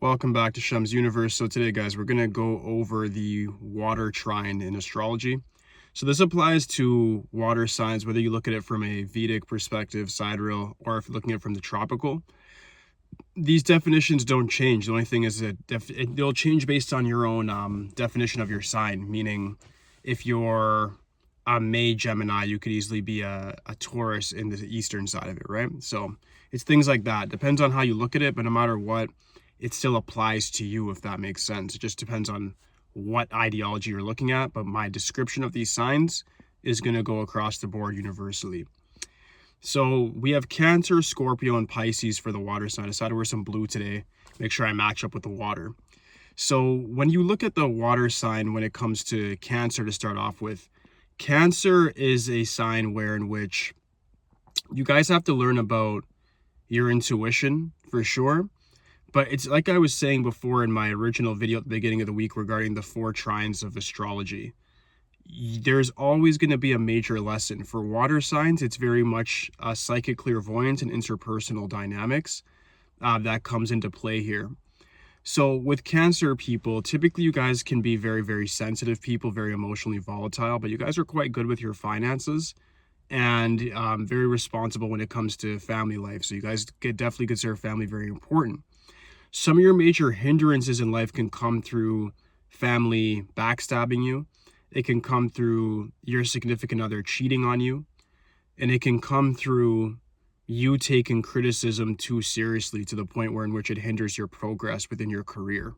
Welcome back to Shem's Universe. So today, guys, we're going to go over the water trine in astrology. So this applies to water signs, whether you look at it from a Vedic perspective, sidereal, or if you're looking at it from the tropical. These definitions don't change. The only thing is that they'll change based on your own definition of your sign, meaning if you're a May Gemini, you could easily be a Taurus in the eastern side of it, right? So it's things like that. Depends on how you look at it, but no matter what, it still applies to you, if that makes sense. It just depends on what ideology you're looking at, but my description of these signs is going to go across the board universally. So we have Cancer, Scorpio, and Pisces for the water sign. I decided to wear some blue today, make sure I match up with the water. So when you look at the water sign, when it comes to Cancer to start off with, Cancer is a sign in which you guys have to learn about your intuition for sure. But it's like I was saying before in my original video at the beginning of the week regarding the 4 trines of astrology. There's always going to be a major lesson. For water signs, it's very much psychic clairvoyance and interpersonal dynamics that comes into play here. So with Cancer people, typically you guys can be very, very sensitive people, very emotionally volatile, but you guys are quite good with your finances and very responsible when it comes to family life. So you guys definitely consider family very important. Some of your major hindrances in life can come through family backstabbing you. It can come through your significant other cheating on you. And it can come through you taking criticism too seriously to the point in which it hinders your progress within your career.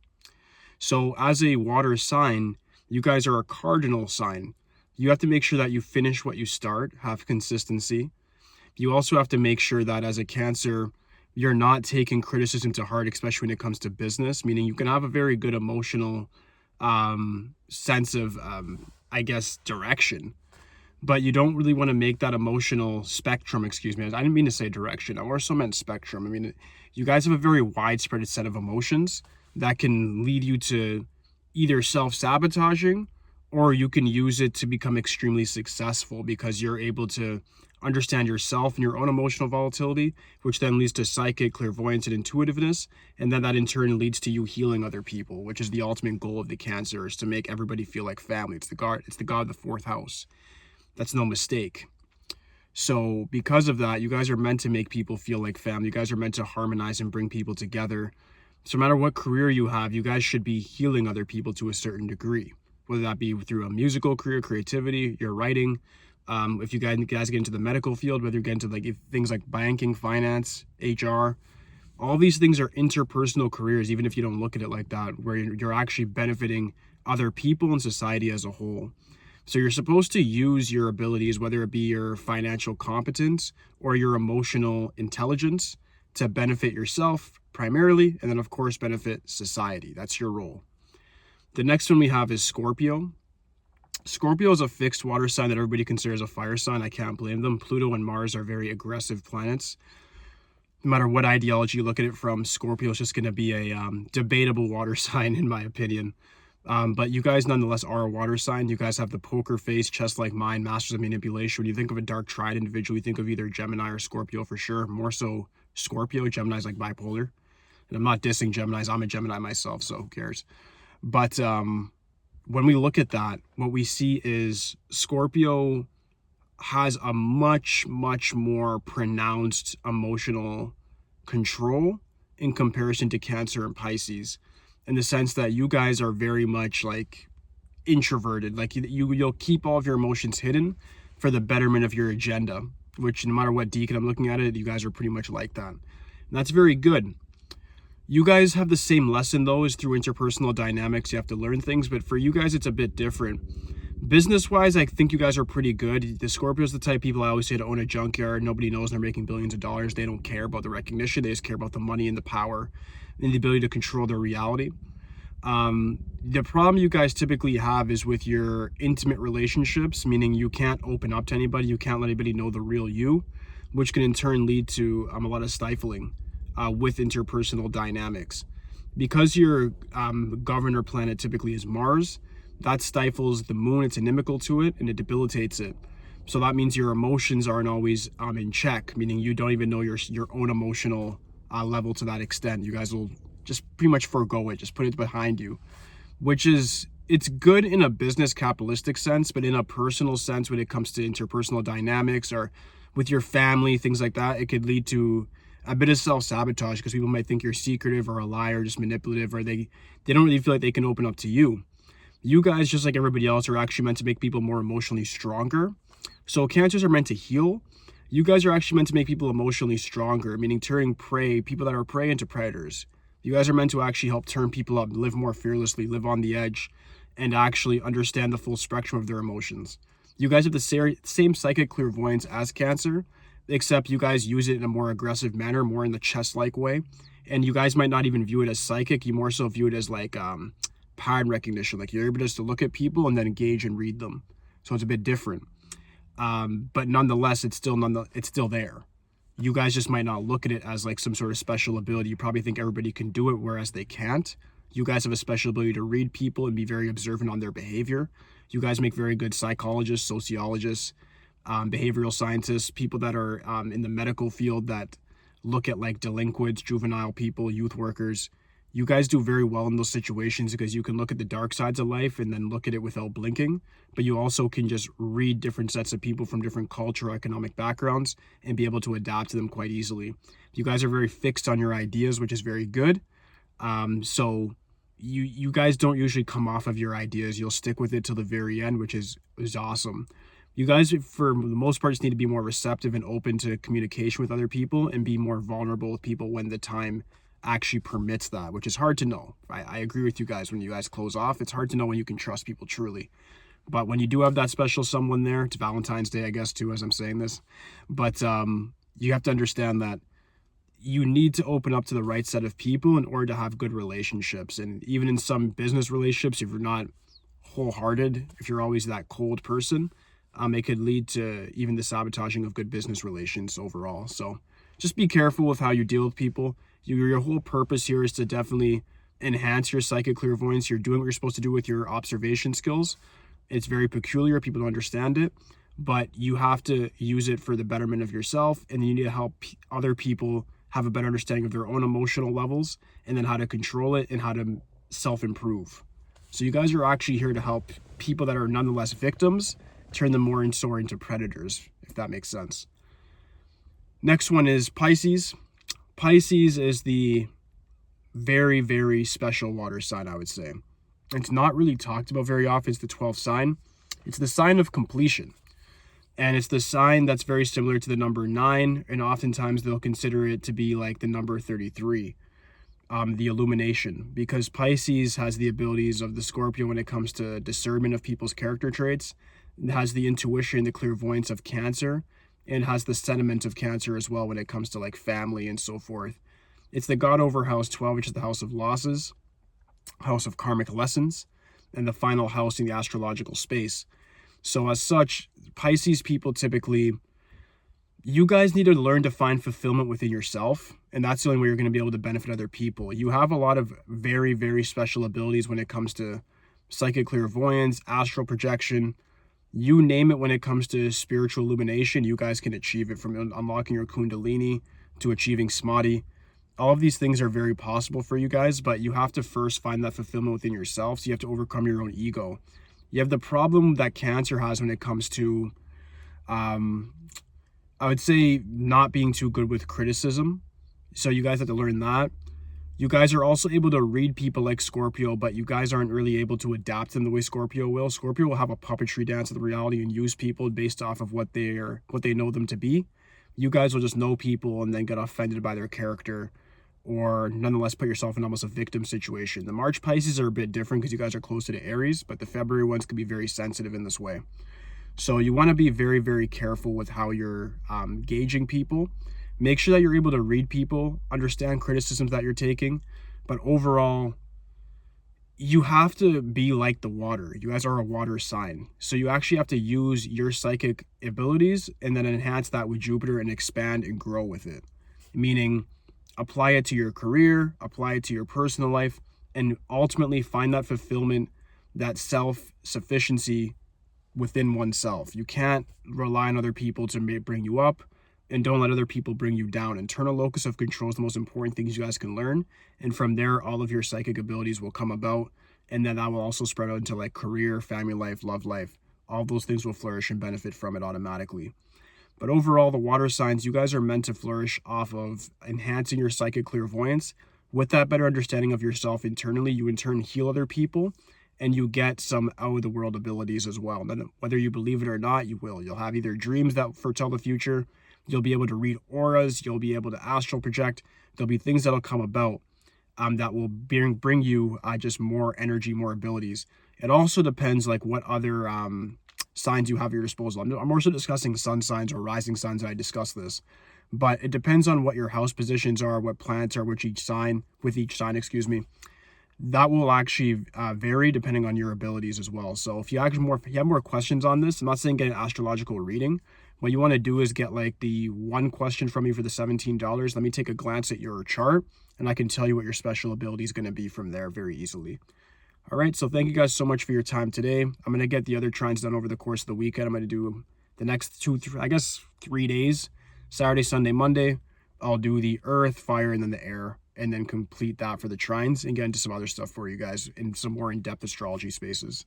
So as a water sign, you guys are a cardinal sign. You have to make sure that you finish what you start, have consistency. You also have to make sure that as a Cancer, you're not taking criticism to heart, especially when it comes to business, meaning you can have a very good emotional sense of, direction, but you don't really want to make that emotional spectrum, excuse me. I didn't mean to say direction. I also meant spectrum. I mean, you guys have a very widespread set of emotions that can lead you to either self-sabotaging or you can use it to become extremely successful because you're able to understand yourself and your own emotional volatility, which then leads to psychic clairvoyance and intuitiveness, and then that in turn leads to you healing other people, which is the ultimate goal of the Cancer, is to make everybody feel like family. It's the god of the 4th house. That's no mistake. So because of that, you guys are meant to make people feel like family. You guys are meant to harmonize and bring people together. So no matter what career you have, you guys should be healing other people to a certain degree, whether that be through a musical career, creativity, your writing. If you guys get into the medical field, whether you get into things like banking, finance, HR, all these things are interpersonal careers, even if you don't look at it like that, where you're actually benefiting other people and society as a whole. So you're supposed to use your abilities, whether it be your financial competence or your emotional intelligence, to benefit yourself primarily, and then of course benefit society. That's your role. The next one we have is Scorpio. Scorpio is a fixed water sign that everybody considers a fire sign. I can't blame them. Pluto and Mars are very aggressive planets. No matter what ideology you look at it from, Scorpio is just going to be a debatable water sign, in my opinion. But you guys nonetheless are a water sign. You guys have the poker face, chest-like mind, masters of manipulation. When you think of a dark triad individual, you think of either Gemini or Scorpio for sure. More so Scorpio. Gemini's like bipolar. And I'm not dissing Geminis. I'm a Gemini myself, so who cares? But when we look at that, what we see is Scorpio has a much, much more pronounced emotional control in comparison to Cancer and Pisces, in the sense that you guys are very much like introverted. Like you'll keep all of your emotions hidden for the betterment of your agenda, which no matter what deacon I'm looking at it, you guys are pretty much like that. And that's very good. You guys have the same lesson though, is through interpersonal dynamics. You have to learn things, but for you guys, it's a bit different. Business-wise, I think you guys are pretty good. The Scorpio's the type of people I always say to own a junkyard. Nobody knows they're making billions of dollars. They don't care about the recognition. They just care about the money and the power and the ability to control their reality. The problem you guys typically have is with your intimate relationships, meaning you can't open up to anybody. You can't let anybody know the real you, which can in turn lead to a lot of stifling with interpersonal dynamics. Because your governor planet typically is Mars, that stifles the moon. It's inimical to it and it debilitates it. So that means your emotions aren't always in check, meaning you don't even know your own emotional level to that extent. You guys will just pretty much forego it, just put it behind you, which is, it's good in a business capitalistic sense, but in a personal sense, when it comes to interpersonal dynamics or with your family, things like that, it could lead to a bit of self-sabotage because people might think you're secretive or a liar, just manipulative, or they don't really feel like they can open up to you. You guys, just like everybody else, are actually meant to make people more emotionally stronger. So Cancers are meant to heal. You guys are actually meant to make people emotionally stronger, meaning turning people that are prey into predators. You guys are meant to actually help turn people up, live more fearlessly, live on the edge, and actually understand the full spectrum of their emotions. You guys have the same psychic clairvoyance as Cancer, except you guys use it in a more aggressive manner, more in the chess-like way. And you guys might not even view it as psychic. You more so view it as like pattern recognition. Like you're able just to look at people and then engage and read them. So it's a bit different. But nonetheless, it's still there. You guys just might not look at it as like some sort of special ability. You probably think everybody can do it, whereas they can't. You guys have a special ability to read people and be very observant on their behavior. You guys make very good psychologists, sociologists, behavioral scientists, people that are in the medical field that look at like delinquents, juvenile people, youth workers. You guys do very well in those situations because you can look at the dark sides of life and then look at it without blinking. But you also can just read different sets of people from different cultural, economic backgrounds and be able to adapt to them quite easily. You guys are very fixed on your ideas, which is very good. So you guys don't usually come off of your ideas. You'll stick with it till the very end, which is awesome. You guys, for the most part, just need to be more receptive and open to communication with other people and be more vulnerable with people when the time actually permits that, which is hard to know. I agree with you guys. When you guys close off, it's hard to know when you can trust people truly. But when you do have that special someone there, it's Valentine's Day, I guess, too, as I'm saying this. But you have to understand that you need to open up to the right set of people in order to have good relationships. And even in some business relationships, if you're not wholehearted, if you're always that cold person, it could lead to even the sabotaging of good business relations overall. So just be careful with how you deal with people. Your whole purpose here is to definitely enhance your psychic clairvoyance. You're doing what you're supposed to do with your observation skills. It's very peculiar. People don't understand it, but you have to use it for the betterment of yourself. And you need to help other people have a better understanding of their own emotional levels and then how to control it and how to self-improve. So you guys are actually here to help people that are nonetheless victims, turn them more into predators, if that makes sense. Next one is Pisces. Pisces is the very, very special water sign, I would say. It's not really talked about very often. It's the 12th sign. It's the sign of completion. And it's the sign that's very similar to the number 9. And oftentimes they'll consider it to be like the number 33, the illumination. Because Pisces has the abilities of the Scorpio when it comes to discernment of people's character traits. It has the intuition, the clairvoyance of Cancer. And has the sentiment of Cancer as well when it comes to like family and so forth. It's the God over house 12, which is the house of losses, house of karmic lessons, and the final house in the astrological space. So as such, Pisces people typically, you guys need to learn to find fulfillment within yourself. And that's the only way you're going to be able to benefit other people. You have a lot of very, very special abilities when it comes to psychic clairvoyance, astral projection. You name it when it comes to spiritual illumination, you guys can achieve it, from unlocking your Kundalini to achieving Samadhi. All of these things are very possible for you guys, but you have to first find that fulfillment within yourself. So you have to overcome your own ego. You have the problem that Cancer has when it comes to, I would say, not being too good with criticism. So you guys have to learn that. You guys are also able to read people like Scorpio, but you guys aren't really able to adapt them the way Scorpio will. Scorpio will have a puppetry dance of the reality and use people based off of what they know them to be. You guys will just know people and then get offended by their character, or nonetheless put yourself in almost a victim situation. The March Pisces are a bit different because you guys are closer to Aries, but the February ones can be very sensitive in this way. So you want to be very, very careful with how you're gauging people. Make sure that you're able to read people, understand criticisms that you're taking, but overall, you have to be like the water. You guys are a water sign. So you actually have to use your psychic abilities and then enhance that with Jupiter and expand and grow with it. Meaning, apply it to your career, apply it to your personal life, and ultimately find that fulfillment, that self-sufficiency within oneself. You can't rely on other people to bring you up and don't let other people bring you down. Internal locus of control is the most important things you guys can learn. And from there, all of your psychic abilities will come about. And then that will also spread out into like career, family life, love life. All those things will flourish and benefit from it automatically. But overall, the water signs, you guys are meant to flourish off of enhancing your psychic clairvoyance. With that better understanding of yourself internally, you in turn heal other people, and you get some out of the world abilities as well. Then whether you believe it or not, you will. You'll have either dreams that foretell the future, you'll be able to read auras, you'll be able to astral project. There'll be things that'll come about that will bring you just more energy, more abilities. It also depends like what other signs you have at your disposal. I'm also discussing sun signs or rising signs. I discussed this, but it depends on what your house positions are, what planets are with each sign, excuse me. That will actually vary depending on your abilities as well. So if you have more questions on this, I'm not saying get an astrological reading. What you want to do is get like the one question from me for the $17. Let me take a glance at your chart, and I can tell you what your special ability is going to be from there very easily. All right, so thank you guys so much for your time today. I'm going to get the other trines done over the course of the weekend. I'm going to do the next 3 days, Saturday, Sunday, Monday. I'll do the earth, fire, and then the air, and then complete that for the trines and get into some other stuff for you guys in some more in-depth astrology spaces.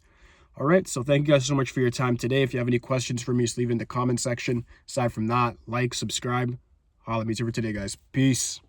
All right, so thank you guys so much for your time today. If you have any questions for me, just leave it in the comment section. Aside from that, like, subscribe. Holla at me for today, guys. Peace.